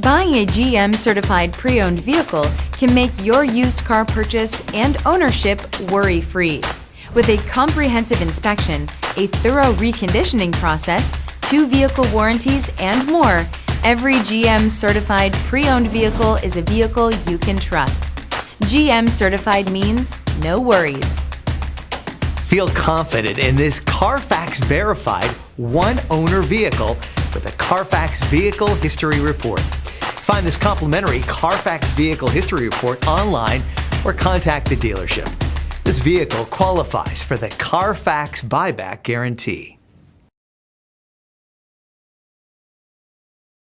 Buying a GM certified pre-owned vehicle can make your used car purchase and ownership worry-free. With a comprehensive inspection, a thorough reconditioning process, 2 vehicle warranties, and more, every GM certified pre-owned vehicle is a vehicle you can trust. GM certified means no worries. Feel confident in this Carfax verified one-owner vehicle with a Carfax Vehicle History Report. Find this complimentary Carfax Vehicle History Report online or contact the dealership. This vehicle qualifies for the Carfax Buyback Guarantee.